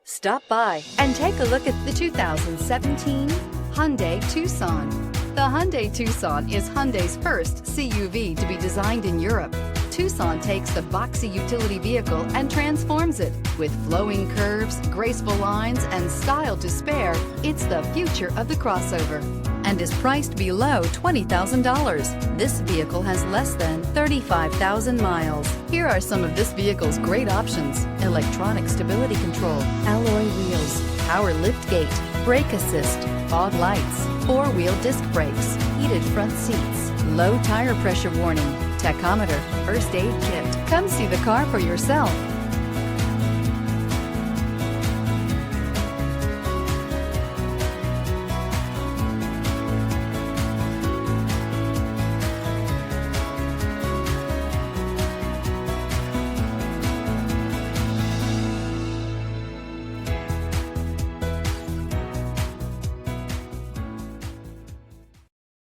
Stop by and take a look at the 2017 Hyundai Tucson. The Hyundai Tucson is Hyundai's first CUV to be designed in Europe. Tucson takes the boxy utility vehicle and transforms it. With flowing curves, graceful lines, and style to spare, it's the future of the crossover and is priced below $20,000. This vehicle has less than 35,000 miles. Here are some of this vehicle's great options: electronic stability control, alloy wheels, power liftgate, brake assist, fog lights, four-wheel disc brakes, heated front seats, low tire pressure warning, tachometer, first aid kit. Come see the car for yourself.